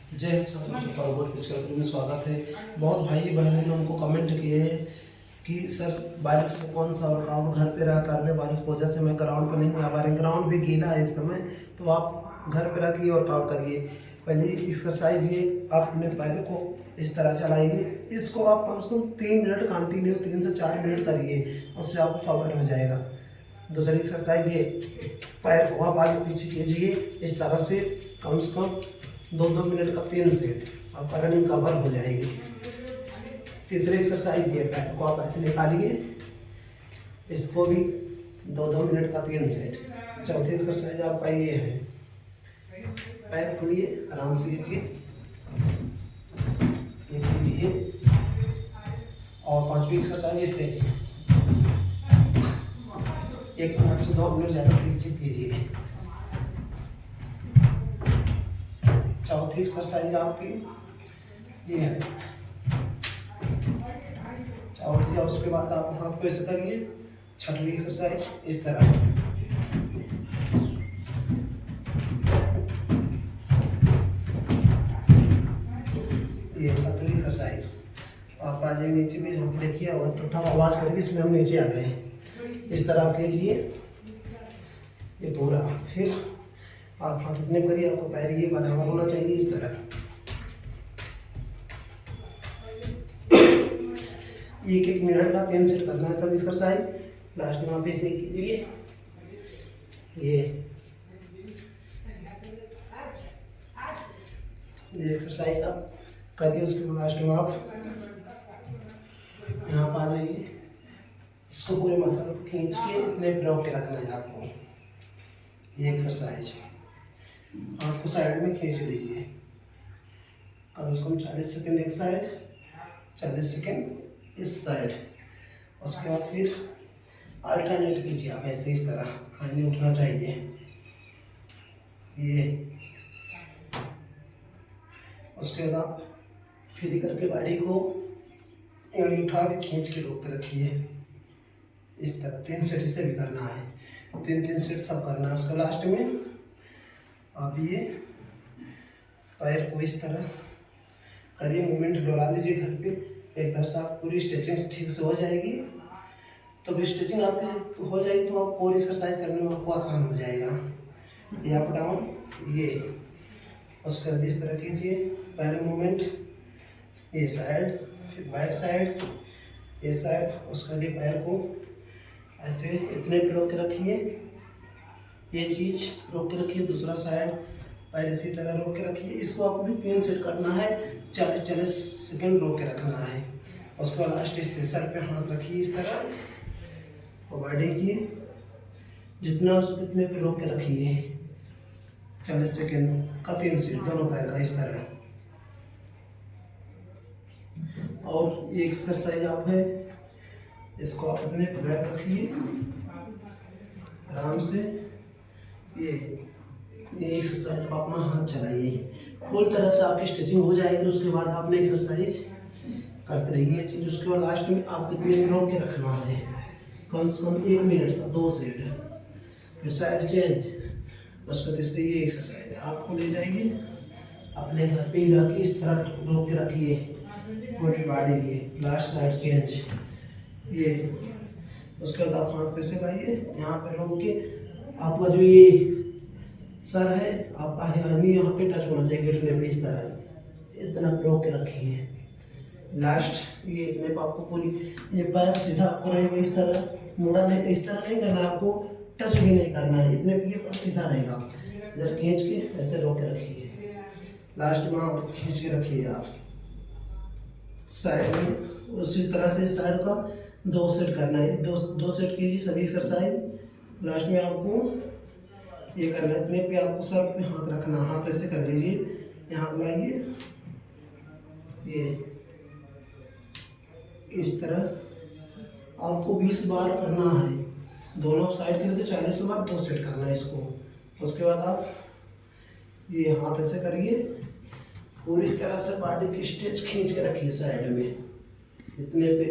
जय Hind sir, forward picture में स्वागत है। बहुत भाई बहनों ने हमको कमेंट किए हैं कि सर बारिश में कौन सा वर्कआउट घर पे रह कर ले, बारिश की वजह से मैं ग्राउंड पर नहीं आ पा रही, ग्राउंड भी गीला है इस समय, तो आप घर पे रह के वर्कआउट करिए। पहले एक्सरसाइज ये आप अपने पैर को इस तरह चलाइए, इसको आप कम से कम 3 मिनट कंटिन्यू 3 से 4 मिनट करिए, उससे आपको फॉरवर्ड हो जाएगा। दूसरी एक्सरसाइज ये पैर को आप आगे पीछे कीजिए इस तरह से कम 2 मिनट का 3 सेट, आपका रनिंग कवर हो जाएगी। तीसरी एक्सरसाइज ये पैर को आप ऐसे निकालिए, इसको भी 2 मिनट का 3 सेट। चौथी एक्सरसाइज आपका ये है, पैर खुलिए आराम से लीजिए, ये कीजिए। और पांचवी एक्सरसाइज इसे 1 मिनट से 2 मिनट ज़्यादा कीजिए। चौथी एक्सरसाइज आपकी ये है चौथी, और उसके बाद आप हाथ को ऐसे करिए। छठवीं एक्सरसाइज इस तरह, ये सातवीं एक्सरसाइज। आप आ जाइए नीचे भी, हम देखिए और थोड़ा आवाज़ करके इसमें हम नीचे आ गए। इस तरह आप कीजिए ये पूरा, फिर आप हाथ इतने करिए, आपको पैर ये बराबर होना चाहिए इस तरह। एक मिनट का 3 सेट करना है सब एक्सरसाइज। लास्ट में आप इसे कीजिए, ये एक्सरसाइज आप करिए। उसके लास्ट में आप यहाँ पर आ जाइए, इसको पूरे मसल खींच के इतने रोक के रखना है आपको। ये एक्सरसाइज हाथ को साइड में खींच लीजिए, कम से कम 40 सेकेंड एक साइड, 40 सेकेंड इस साइड। उसके बाद फिर अल्टरनेट कीजिए आप ऐसे इस तरह, हाथ में उठना चाहिए। ये उसके बाद आप फिर करके बॉडी को एड़ी उठा के खींच के रोक के रखिए इस तरह। 3 सेट इसे भी करना है, 3 सेट सब करना है। उसके लास्ट में आप ये पैर को इस तरह करिए, मूवमेंट डोला लीजिए घर पे। एक तरह से आप पूरी स्ट्रेचिंग ठीक से हो जाएगी। तो भी स्ट्रेचिंग आपकी हो जाएगी तो आप पूरी एक्सरसाइज करने में आपको आसान हो जाएगा। ये अप डाउन, ये उसके बाद इस तरह कीजिए, पैर मूवमेंट, ये साइड, फिर बैक साइड, ये साइड। उसके बाद पैर को ऐसे इतने पे रोक के रखिए, ये चीज़ रोक के रखिए। दूसरा साइड पैर इसी तरह रोक के रखिए। इसको आपको भी 3 सेट करना है, 40 सेकेंड रोक के रखना है। उसके बाद लास्ट इससे सर पे हाथ रखिए इस तरह और बॉडी की जितना उसको इतने पे रोक के रखिए। 40 सेकेंड का 3 सेट दोनों पैर का इस तरह। और ये एक्सरसाइज आप है, इसको आप इतने पे गैप रखिए आराम से। ये एक्सरसाइज को अपना हाथ चलाइए, फुल तरह से आपकी स्ट्रेचिंग हो जाएगी। उसके बाद आपने एक्सरसाइज करते रहिए चीज़। उसके बाद लास्ट में आप कितने रोक के रखना है, कम से कम 1 मिनट का 2 सेट। फिर साइड चेंज। उसके बाद इससे ये एक्सरसाइज आपको ले जाइए अपने घर पे ही रख के इस तरह रोक के रखिए पूरी बॉडी की। लास्ट साइड चेंज, ये उसके बाद आप हाथ पे से लाइए, यहाँ पे रोक के आपका जो ये सर है आपका हनी यहाँ पे टच होना चाहिए घुटने पे, इस तरह रोक के रखिए। लास्ट ये इतने पे आपको पूरी ये पैर सीधा आपको रहेगा इस तरह, मुड़ा नहीं, इस तरह नहीं करना है आपको, टच भी नहीं करना है। इतने पे ये सीधा रहेगा, इधर खींच के ऐसे रोक के रखिए। लास्ट में आप खींच के रखिए आप साइड में। उसी तरह से साइड का 2 सेट करना है, 2 सेट कीजिए सभी एक्सरसाइज। लास्ट में आपको ये करना है, इतने पे आपको सर पे हाथ रखना, हाथ ऐसे कर लीजिए, यहाँ बुलाइए, ये इस तरह आपको 20 बार करना है। दोनों साइड के लिए 40 बार 2 सेट करना है इसको। उसके बाद आप ये हाथ ऐसे करिए, पूरी तरह से बॉडी की स्ट्रेच खींच के रखिए साइड में, इतने पे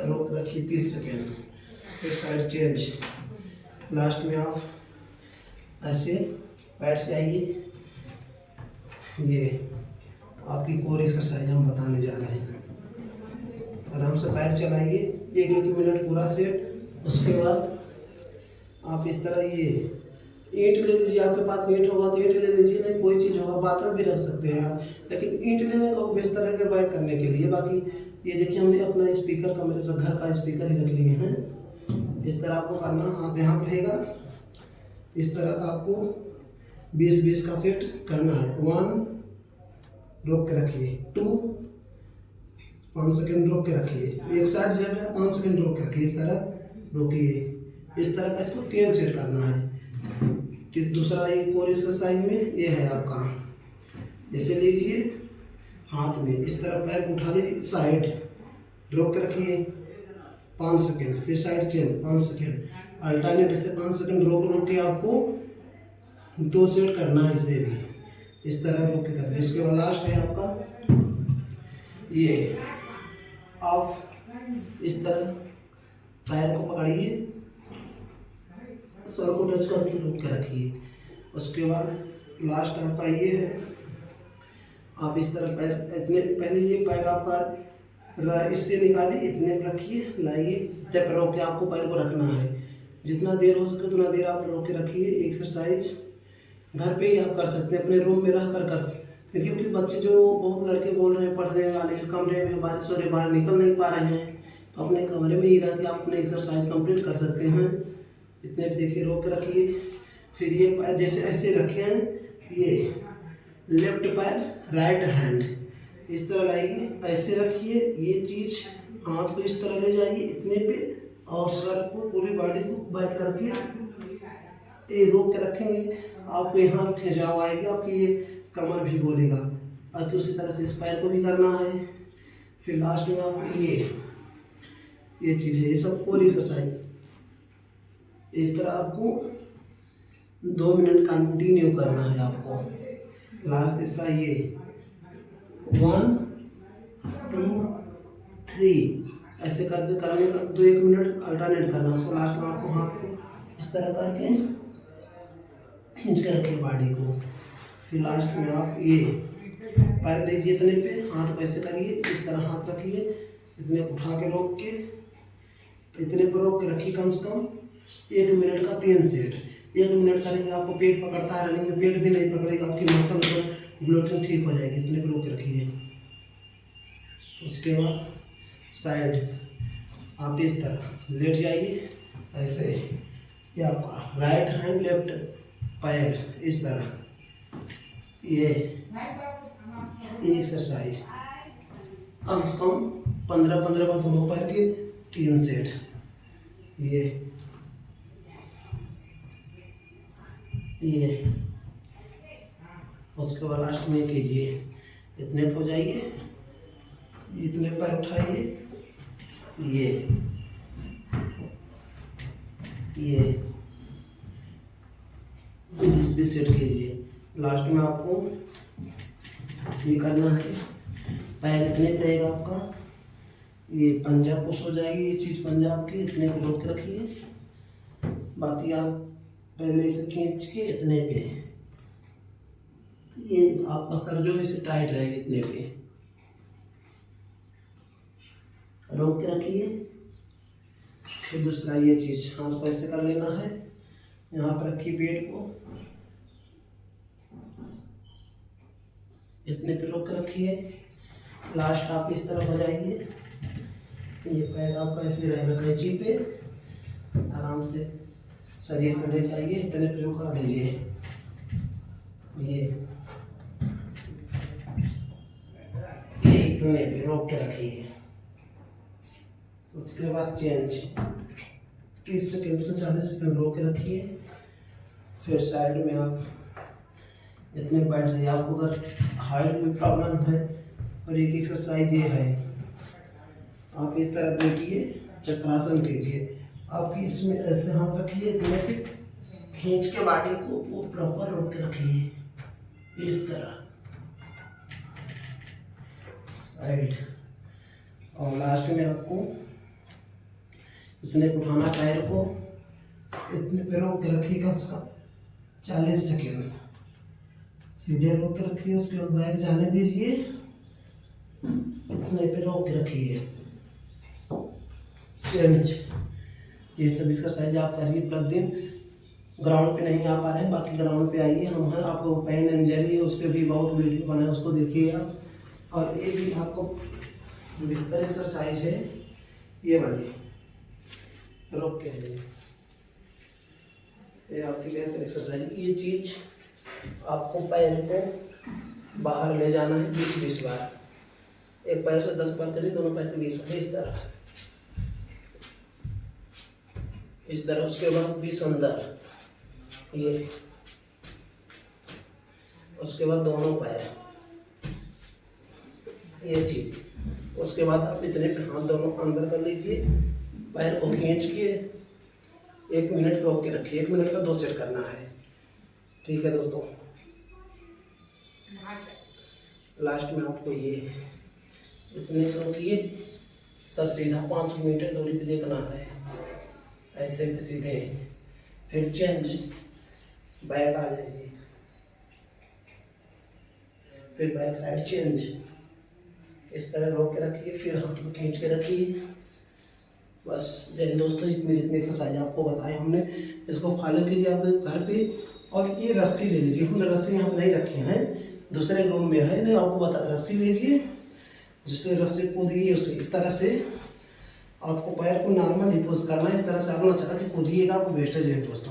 रोक रखिए 30 सेकेंड। फिर साइड चेंज। लास्ट में आप ऐसे बैठ जाइए, ये आपकी कोर एक्सरसाइज हम बताने जा रहे हैं। आराम से पैर चलाइए 1-1 मिनट पूरा सेट। उसके बाद आप इस तरह ये ईंट ले लीजिए, आपके पास ईंट होगा तो ईंट ले लीजिए, नहीं कोई चीज़ होगा बातल भी रख सकते हैं आप, लेकिन ईंट लेने को बिस्तर रख के बैक करने के लिए। बाकी ये देखिए हमने अपना स्पीकर कमरे घर का स्पीकर ही रख लिए हैं। इस तरह आपको करना, हाथ यहाँ रहेगा, इस तरह आपको 20-20 का सेट करना है। 1 रोक के रखिए, 2 5 सेकंड रोक के रखिए, एक साइड जब है 5 सेकंड रोक के रखिए, इस तरह रोकिए। इस तरह का इसको 3 सेट करना है। कि दूसरा एक और एक्सरसाइज में ये है आपका, जैसे लीजिए हाथ में इस तरह पैर को उठा लीजिए, साइड रोक के रखिए 5 सेकंड, फिर साइड चेंज 5 सेकंड, अल्टरनेट से 5 सेकंड रोक के आपको 2 सेट करना है। इसे भी इस तरह रोक के करना है। इसके बाद लास्ट है आपका ये, आप इस तरह पैर को पकड़िए, सर को टच करके रोक के रखिए। उसके बाद लास्ट आपका ये है, आप इस तरह पैर इतने पहले ये पैर आपका इससे निकालिए, इतने रखिए, लाइए, इतने पर रोक के आपको पैर को रखना है। जितना देर हो सके उतना देर आप रोक के रखिए। एक्सरसाइज घर पे ही आप कर सकते हैं, अपने रूम में रह कर सकते हैं। क्योंकि बच्चे जो बहुत लड़के बोल रहे हैं पढ़ने वाले कमरे में बारिश हो रही, बाहर निकल नहीं पा रहे हैं, तो अपने कमरे में ही रह के आप अपने एक्सरसाइज कंप्लीट कर सकते हैं। इतने देखिए रोक के रखिए। फिर ये पैर जैसे ऐसे रखे हैं, ये लेफ्ट पैर राइट हैंड इस तरह लाइए, ऐसे रखिए। ये चीज़ हाथ को इस तरह ले जाइए इतने पे, और सर को पूरी बॉडी को बैठ करके ये रोक के रखेंगे। आपको यहाँ खिंचाव आएगी, आपकी ये कमर भी बोलेगा। और उसी तरह से इस पैर को भी करना है। फिर लास्ट में आप ये चीज़ है, ये सब पूरी एक्सरसाइज इस तरह आपको 2 मिनट कंटिन्यू करना है आपको। लास्ट तीसरा ये 1 2 3 ऐसे करके करने का 2-1 मिनट अल्टरनेट करना। उसको लास्ट में आपको हाथ को इस तरह करके खींच के रखिए बॉडी को। फिर लास्ट में आप ये पैर लीजिए इतने पे, हाथ को ऐसे करिए, इस तरह हाथ रखिए, इतने उठा के रोक के, इतने पर रोक के रखिए कम से कम 1 मिनट का 3 सेट। 1 मिनट करेंगे आपको पेट पकड़ता है, रनिंग में पेट भी नहीं पकड़ेगा, आपकी मसल को ब्लोटिंग ठीक हो जाएगी। इतने पर रोक के रखिए। उसके बाद साइड आप इस तरह लेट जाइए ऐसे, ये आपका राइट हैंड लेफ्ट पैर इस तरह, ये एक्सरसाइज कम से कम 15-15 बार दोनों पैर के 3 सेट। ये उसके बाद लास्ट में कीजिए, इतने हो जाइए, इतने पैर उठाइए, ये 20-20 सेट कीजिए। लास्ट में आपको ये करना है, पैर इतने रहेगा आपका, ये पंजा पुश हो जाएगी, ये चीज़ पंजाब की, इतने पे रोक के रखिए। बाकी आप पहले इसे खींच के इतने पे, ये आपका सर जो है इसे टाइट रहेगा, इतने पे रोक के रखिए। फिर दूसरा ये चीज़ हाथ को ऐसे कर लेना है, यहाँ पर रखिए पेट को, इतने पे रोक के रखिए। लास्ट आप इस तरफ हो जाइए, ये पैर आपका ऐसे रहेगा कैंची पे, आराम से शरीर को ले जाइए, इतने पे झुका दीजिए, ये इतने पे रोक के रखिए। उसके बाद चेंज 30 सेकंड से 40 सेकंड रोक के रखिए। फिर साइड में आप इतने बैठ जाइए। आपको अगर हाइट में प्रॉब्लम है, और एक एक्सरसाइज ये है, आप इस तरह बैठिए, चक्रासन कीजिए। आपकी इसमें ऐसे हाथ रखिए, इतने पे खींच के बॉडी को प्रॉपर रोक के रखिए इस तरह साइड। और लास्ट में आपको इतने उठाना पैर को, इतने पे रोक के रखिए कम से कम 40 सेकेंड। सीधे रोक के रखिए, उसके बाद बैक जाने दीजिए, इतने पे रोक के रखिए। चेंज। ये सब एक्सरसाइज आप करिए प्रतिदिन। ग्राउंड पे नहीं आ पा रहे हैं, बाकी ग्राउंड पे आइए, हम हैं, आपको पेन इंजरी है उस पर भी बहुत वीडियो बनाए, उसको देखिए आप। और ये भी आपको बेहतर एक्सरसाइज है, ये वाली रोक के है, ये आपकी बेहतर एक्सरसाइज। ये चीज़ आपको पैर को बाहर ले जाना है 20-20 बार, एक पैर से 10 बार करिए, दोनों पैर के 20 बार, इस तरह इस तरह। उसके बाद 20 अंदर, ये, उसके बाद दोनों पैर, ये चीज। उसके बाद आप इतने पे हाथ दोनों अंदर कर लीजिए, पैर को खींच के 1 मिनट रोक के रखिए, 1 मिनट का 2 सेट करना है, ठीक है दोस्तों। लास्ट में आपको ये इतने रोकिए, सर सीधा 5 मीटर दूरी पे देखना है, ऐसे भी सीधे, फिर चेंज, बैक आ जाइए, फिर बैक साइड चेंज, इस तरह रोक के रखिए, फिर हाथ को खींच के रखिए। बस जय दोस्तों, जितनी एक्सरसाइज आपको बताए हमने, इसको फॉलो कीजिए आप घर पे। और ये रस्सी ले लीजिए, हमने रस्सी यहाँ पर नहीं रखी है, दूसरे रूम में है, नहीं आपको बता, रस्सी लीजिए, जिससे रस्सी कूदिए, उसे इस तरह से आपको पैर को नॉर्मल ही पुश करना है, इस तरह से अपना चला के कूदिएगा, आपको वेस्टेज है दोस्तों।